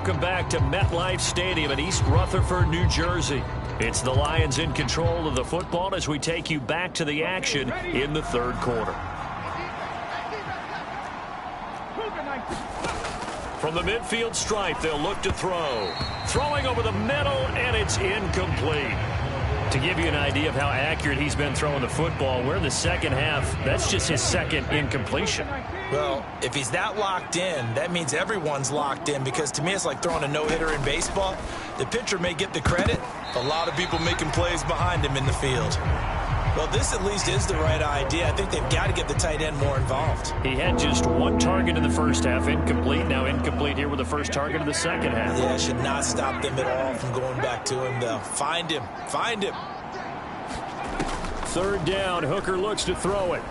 welcome back to MetLife Stadium in East Rutherford, New Jersey. It's the Lions in control of the football as we take you back to the action in the third quarter. From the midfield stripe, they'll look to throw. Throwing over the middle, and it's incomplete. To give you an idea of how accurate he's been throwing the football, we're in the second half. That's just his second incompletion. Well, if he's that locked in, that means everyone's locked in, because to me it's like throwing a no-hitter in baseball. The pitcher may get the credit, a lot of people making plays behind him in the field. Well, this at least is the right idea. I think they've got to get the tight end more involved. He had just one target in the first half, incomplete. Now incomplete here with the first target of the second half. Yeah, should not stop them at all from going back to him, though. Find him. Find him. Third down, Hooker looks to throw it.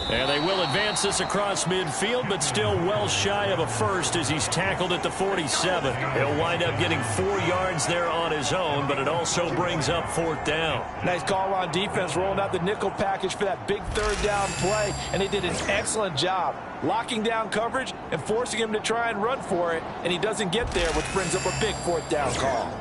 And they will advance this across midfield, but still well shy of a first as he's tackled at the 47. He'll wind up getting 4 yards there on his own, but it also brings up fourth down. Nice call on defense, rolling out the nickel package for that big third down play, and they did an excellent job locking down coverage and forcing him to try and run for it, and he doesn't get there, which brings up a big fourth down call.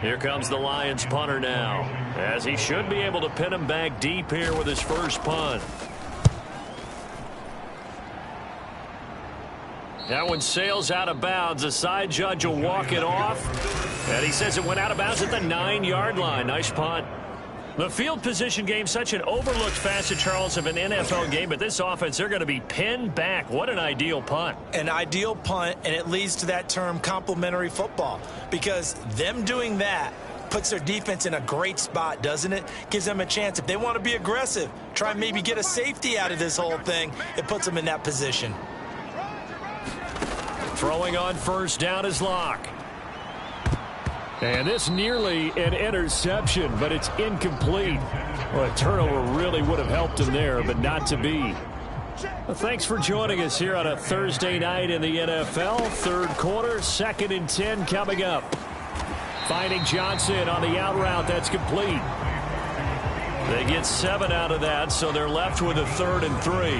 Here comes the Lions punter now, as he should be able to pin him back deep here with his first punt. That one sails out of bounds. The side judge will walk it off, and he says it went out of bounds at the 9-yard line. Nice punt. The field position game, such an overlooked facet, Charles, of an NFL game, but this offense, they're going to be pinned back. What an ideal punt. An ideal punt, and it leads to that term complementary football, because them doing that puts their defense in a great spot, doesn't it? Gives them a chance. If they want to be aggressive, try and maybe get a safety out of this whole thing, it puts them in that position. Throwing on first down is Locke. And this nearly an interception, but it's incomplete. Well, a turnover really would have helped him there, but not to be. Well, thanks for joining us here on a Thursday night in the NFL. Third quarter, 2nd and 10 coming up. Finding Johnson on the out route. That's complete. They get 7 out of that, so they're left with a 3rd and 3.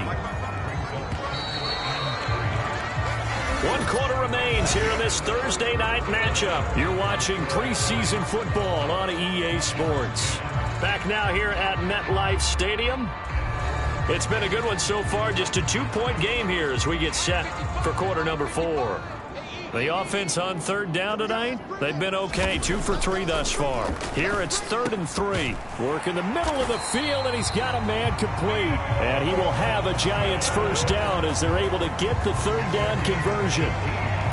1 quarter remains here in this Thursday night matchup. You're watching preseason football on EA Sports. Back now here at MetLife Stadium. It's been a good one so far. Just a 2-point game here as we get set for quarter number 4. The offense on third down tonight, they've been okay. 2 for 3 thus far. Here it's 3rd and 3. Work in the middle of the field, and he's got a man complete. And he will have a Giants first down as they're able to get the third down conversion.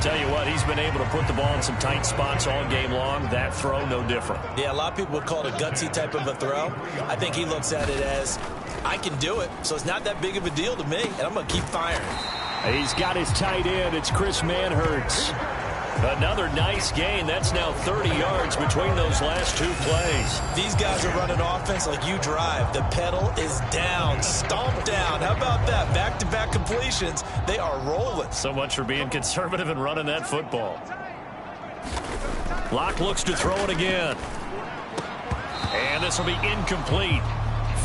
Tell you what, he's been able to put the ball in some tight spots all game long. That throw, no different. Yeah, a lot of people would call it a gutsy type of a throw. I think he looks at it as, I can do it, so it's not that big of a deal to me, and I'm going to keep firing. He's got his tight end. It's Chris Manhertz. Another nice gain. That's now 30 yards between those last 2 plays. These guys are running offense like you drive. The pedal is down, stomped down. How about that? Back-to-back completions. They are rolling. So much for being conservative and running that football. Locke looks to throw it again. And this will be incomplete.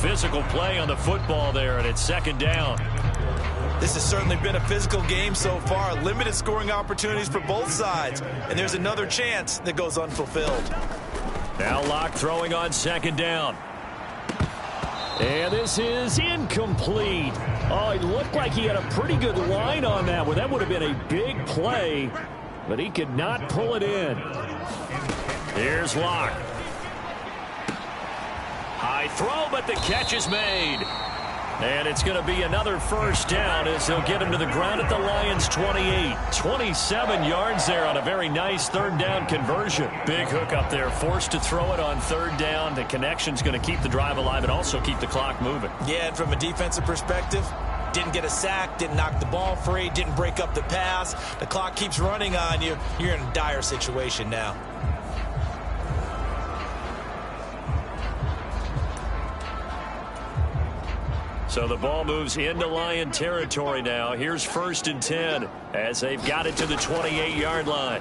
Physical play on the football there, and it's 2nd down. This has certainly been a physical game so far. Limited scoring opportunities for both sides. And there's another chance that goes unfulfilled. Now Locke throwing on 2nd down. And this is incomplete. Oh, it looked like he had a pretty good line on that one. That would have been a big play, but he could not pull it in. Here's Locke. High throw, but the catch is made. And it's going to be another first down as they'll get him to the ground at the Lions' 28. 27 yards there on a very nice third down conversion. Big hook up there, forced to throw it on third down. The connection's going to keep the drive alive and also keep the clock moving. Yeah, and from a defensive perspective, didn't get a sack, didn't knock the ball free, didn't break up the pass. The clock keeps running on you. You're in a dire situation now. So the ball moves into Lion territory now. Here's 1st and 10 as they've got it to the 28-yard line.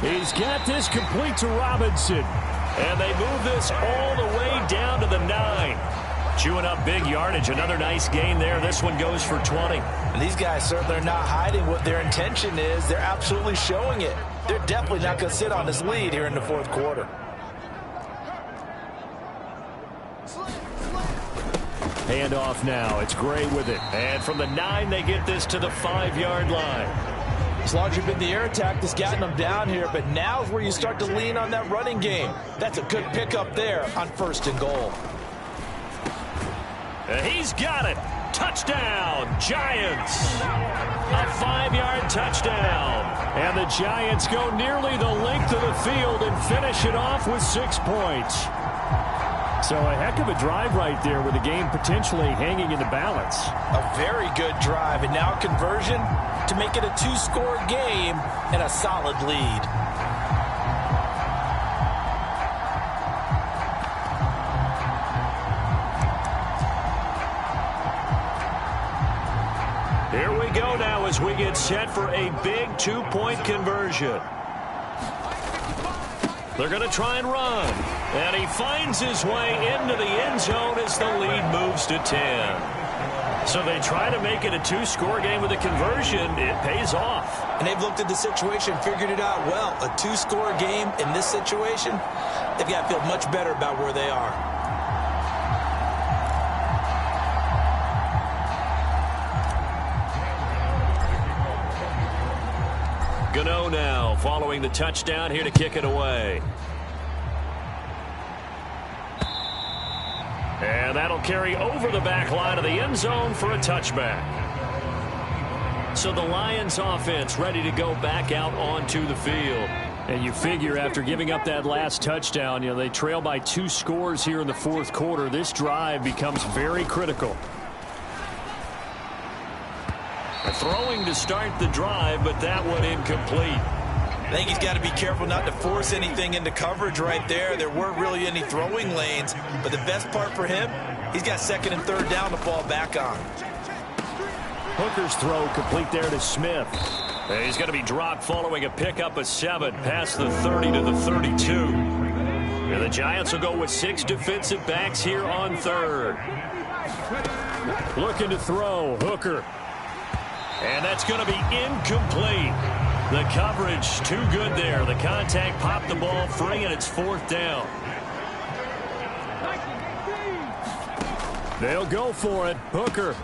He's got this complete to Robinson. And they move this all the way down to the 9. Chewing up big yardage. Another nice gain there. This one goes for 20. And these guys certainly are not hiding what their intention is. They're absolutely showing it. They're definitely not going to sit on this lead here in the fourth quarter. Handoff now. It's Gray with it. And from the 9, they get this to the 5-yard line. It's largely been the air attack that's gotten them down here, but now's where you start to lean on that running game. That's a good pickup there on 1st and goal. He's got it. Touchdown, Giants. A 5-yard touchdown. And the Giants go nearly the length of the field and finish it off with 6 points. So a heck of a drive right there with the game potentially hanging in the balance. A very good drive, and now conversion to make it a 2-score game and a solid lead. Here we go now as we get set for a big 2-point conversion. They're going to try and run. And he finds his way into the end zone as the lead moves to 10. So they try to make it a 2-score game with a conversion. It pays off. And they've looked at the situation, figured it out well. A 2-score game in this situation, they've got to feel much better about where they are. Gano now following the touchdown here to kick it away. And that'll carry over the back line of the end zone for a touchback. So the Lions offense ready to go back out onto the field. And you figure after giving up that last touchdown, they trail by 2 scores here in the fourth quarter. This drive becomes very critical. Throwing to start the drive, but that one incomplete. I think he's got to be careful not to force anything into coverage right there. There weren't really any throwing lanes, but the best part for him, he's got 2nd and 3rd down to fall back on. Hooker's throw complete there to Smith. And he's going to be dropped following a pickup of 7 past the 30 to the 32. And the Giants will go with 6 defensive backs here on 3rd. Looking to throw, Hooker. And that's going to be incomplete. The coverage too good there. The contact popped the ball free, and it's 4th down. They'll go for it. Hooker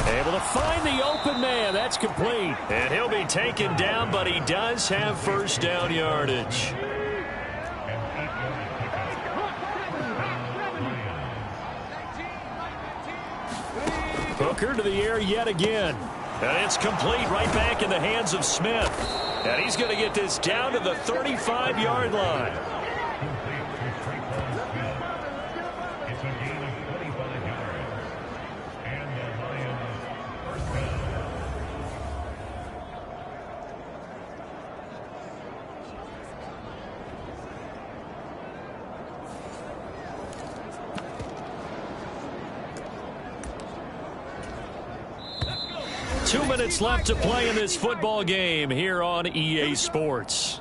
able to find the open man. That's complete. And he'll be taken down, but he does have 1st down yardage. Hooker to the air yet again. And it's complete right back in the hands of Smith. And he's going to get this down to the 35-yard line. Minutes left to play in this football game here on EA Sports.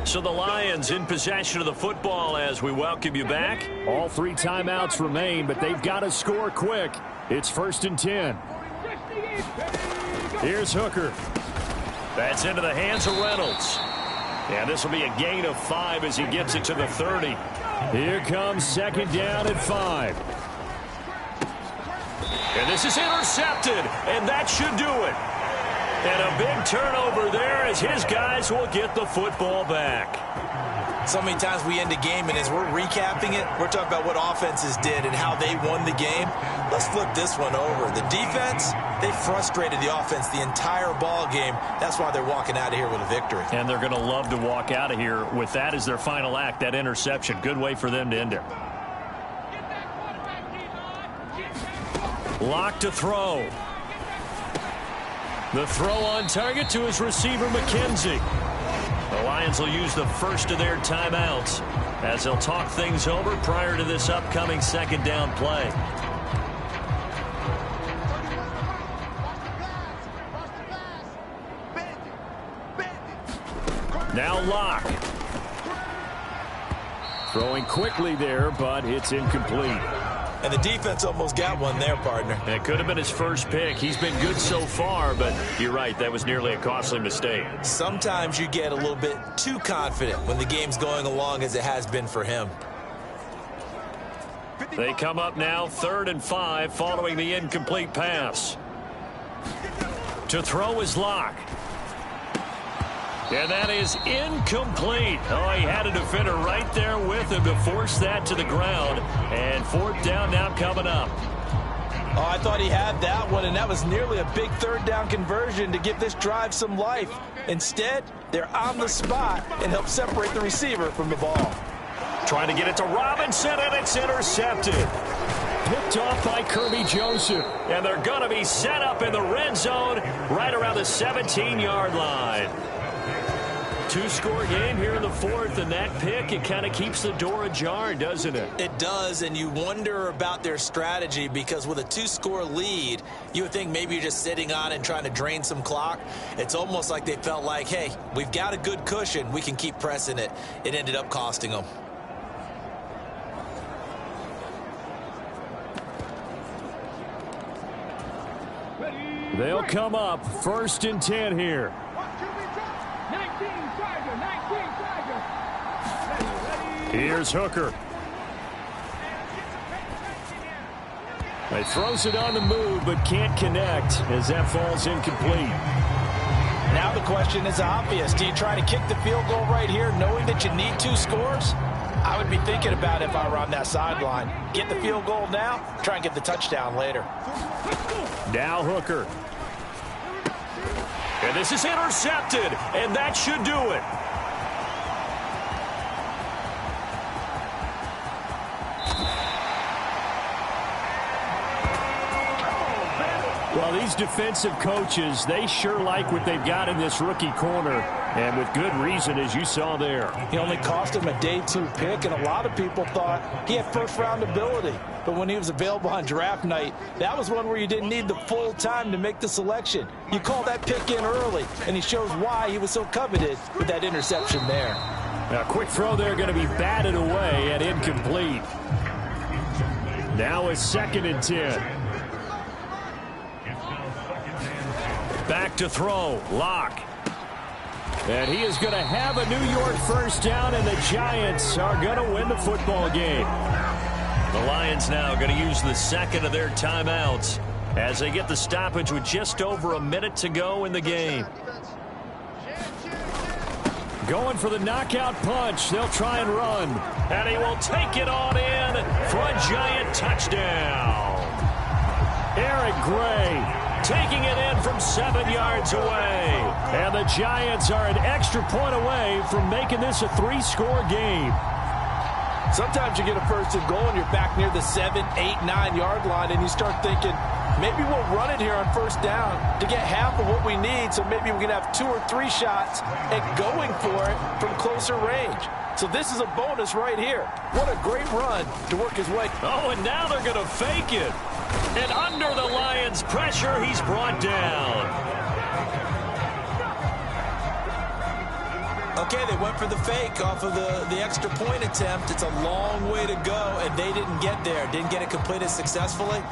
So the Lions in possession of the football as we welcome you back. All 3 timeouts remain, but they've got to score quick. It's 1st and 10. Here's Hooker. That's into the hands of Reynolds. And this will be a gain of 5 as he gets it to the 30. Here comes 2nd down and 5. And this is intercepted, and that should do it. And a big turnover there as his guys will get the football back. So many times we end a game, and as we're recapping it, we're talking about what offenses did and how they won the game. Let's flip this one over. The defense, they frustrated the offense the entire ball game. That's why they're walking out of here with a victory. And they're going to love to walk out of here with that as their final act, that interception. Good way for them to end it. Lock to throw. The throw on target to his receiver, McKenzie. The Lions will use the first of their timeouts as they'll talk things over prior to this upcoming 2nd down play. Now Locke. Throwing quickly there, but it's incomplete. And the defense almost got one there, partner. It could have been his first pick. He's been good so far, but you're right, that was nearly a costly mistake. Sometimes you get a little bit too confident when the game's going along as it has been for him. They come up now 3rd and 5 following the incomplete pass. To throw is Locke. And that is incomplete. Oh, he had a defender right there with him to force that to the ground. And 4th down now coming up. Oh, I thought he had that one, and that was nearly a big 3rd down conversion to give this drive some life. Instead, they're on the spot and help separate the receiver from the ball. Trying to get it to Robinson, and it's intercepted. Picked off by Kirby Joseph. And they're going to be set up in the red zone right around the 17-yard line. 2-score game here in the 4th, and that pick, it kind of keeps the door ajar, doesn't it? It does, and you wonder about their strategy because with a 2-score lead, you would think maybe you're just sitting on it and trying to drain some clock. It's almost like they felt like, hey, we've got a good cushion. We can keep pressing it. It ended up costing them. They'll come up 1st and 10 here. 19 Tiger. Here's Hooker. He throws it on the move but can't connect as that falls incomplete. Now the question is obvious. Do you try to kick the field goal right here knowing that you need 2 scores? I would be thinking about it if I were on that sideline. Get the field goal now, try and get the touchdown later. Now Hooker. And this is intercepted, and that should do it. Well, these defensive coaches, they sure like what they've got in this rookie corner, and with good reason, as you saw there. He only cost him a day 2 pick, and a lot of people thought he had first-round ability. But when he was available on draft night, that was one where you didn't need the full time to make the selection. You call that pick in early, and he shows why he was so coveted with that interception there. A quick throw there going to be batted away and incomplete. Now it's 2nd and 10. Back to throw, Locke. And he is going to have a New York first down, and the Giants are going to win the football game. The Lions now going to use the 2nd of their timeouts as they get the stoppage with just over a minute to go in the game. Going for the knockout punch. They'll try and run. And he will take it on in for a Giant touchdown. Eric Gray taking it in from 7 yards away. And the Giants are an extra point away from making this a 3-score game. Sometimes you get a 1st and goal and you're back near the 7, 8, 9-yard line, and you start thinking, maybe we'll run it here on 1st down to get half of what we need, so maybe we can have 2 or 3 shots at going for it from closer range. So this is a bonus right here. What a great run to work his way. Oh, and now they're going to fake it. And under the Lions' pressure, he's brought down. Okay, they went for the fake off of the extra point attempt. It's a long way to go, and they didn't get there. Didn't get it completed successfully.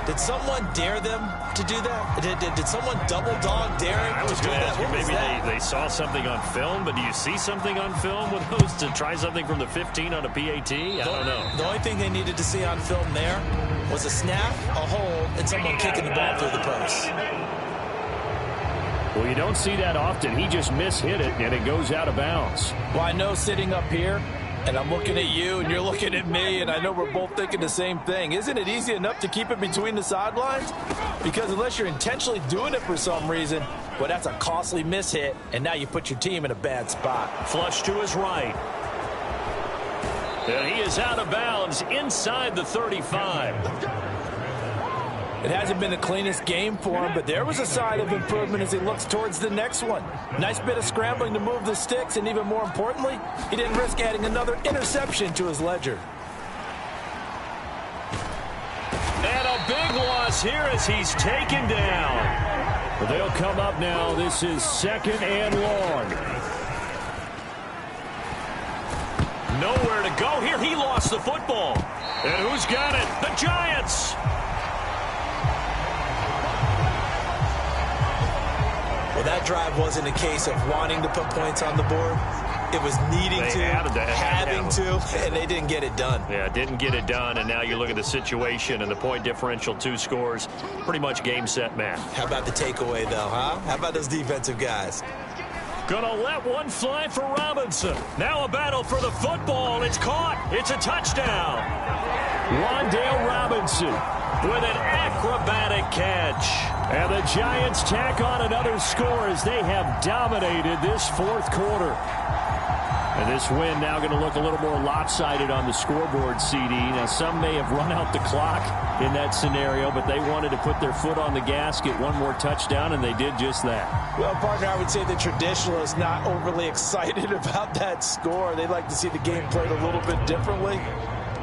Did someone dare them to do that? Did someone double dog dare him I was to do going to that? ask you, maybe they saw something on film, but do you see something on film with those to try something from the 15 on a PAT? I don't know. The only thing they needed to see on film there was a snap, a hold, and someone kicking the ball through the post. Well, you don't see that often. He just mishit it, and it goes out of bounds. Well, I know sitting up here, and I'm looking at you, and you're looking at me, and I know we're both thinking the same thing. Isn't it easy enough to keep it between the sidelines? Because unless you're intentionally doing it for some reason, well, that's a costly mishit, and now you put your team in a bad spot. Flush to his right. And he is out of bounds inside the 35. It hasn't been the cleanest game for him, but there was a sign of improvement as he looks towards the next one. Nice bit of scrambling to move the sticks, and even more importantly, he didn't risk adding another interception to his ledger. And a big loss here as he's taken down. Well, they'll come up now. This is 2nd and long. Nowhere to go here. He lost the football. And who's got it? The Giants. Well, that drive wasn't a case of wanting to put points on the board. It was needing having to, and they didn't get it done. Yeah, didn't get it done, and now you look at the situation and the point differential, 2 scores, pretty much game, set, match. How about the takeaway, though, huh? How about those defensive guys? Gonna let one fly for Robinson. Now a battle for the football. It's caught. It's a touchdown. Wan'Dale Robinson with an acrobatic catch. And the Giants tack on another score as they have dominated this fourth quarter. And this win now going to look a little more lopsided on the scoreboard, CD. Now, some may have run out the clock in that scenario, but they wanted to put their foot on the gas, get one more touchdown, and they did just that. Well, partner, I would say the traditionalists not overly excited about that score. They'd like to see the game played a little bit differently.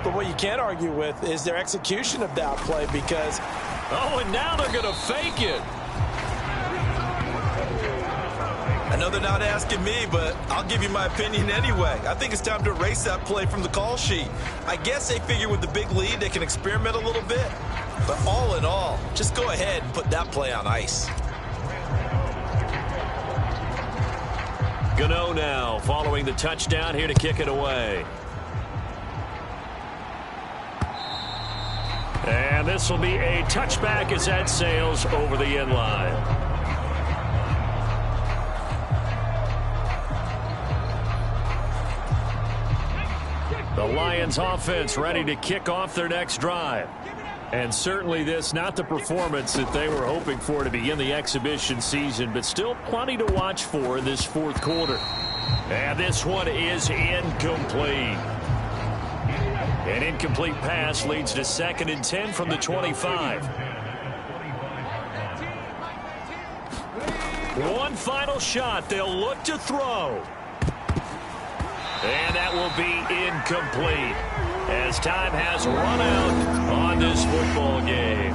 But what you can't argue with is their execution of that play because... Oh, and now they're going to fake it. I know they're not asking me, but I'll give you my opinion anyway. I think it's time to erase that play from the call sheet. I guess they figure with the big lead they can experiment a little bit. But all in all, just go ahead and put that play on ice. Gano now following the touchdown here to kick it away. And this will be a touchback as that sails over the end line. The Lions offense ready to kick off their next drive. And certainly this, not the performance that they were hoping for to begin the exhibition season, but still plenty to watch for in this fourth quarter. And this one is incomplete. An incomplete pass leads to 2nd and 10 from the 25. One final shot. They'll look to throw. And that will be incomplete as time has run out on this football game.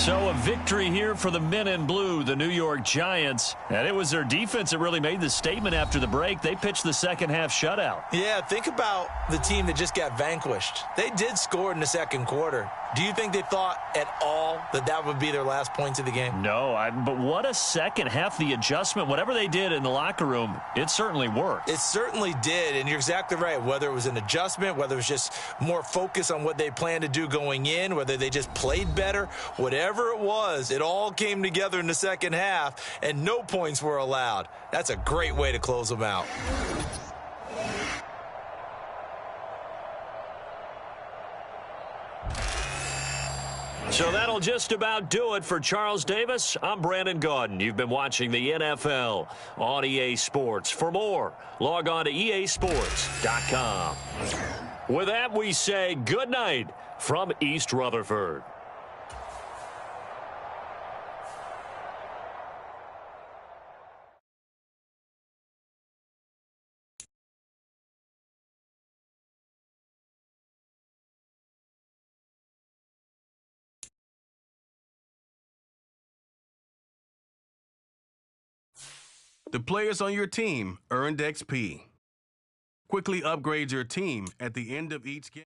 So a victory here for the men in blue, the New York Giants. And it was their defense that really made the statement after the break. They pitched the second half shutout. Yeah, think about the team that just got vanquished. They did score in the second quarter. Do you think they thought at all that that would be their last points of the game? No, but what a second half. The adjustment, whatever they did in the locker room, it certainly worked. It certainly did, and you're exactly right. Whether it was an adjustment, whether it was just more focus on what they planned to do going in, whether they just played better, whatever it was, it all came together in the second half, and no points were allowed. That's a great way to close them out. So that'll just about do it for Charles Davis. I'm Brandon Gaudin. You've been watching the NFL on EA Sports. For more, log on to easports.com. With that, we say good night from East Rutherford. The players on your team earned XP. Quickly upgrade your team at the end of each game.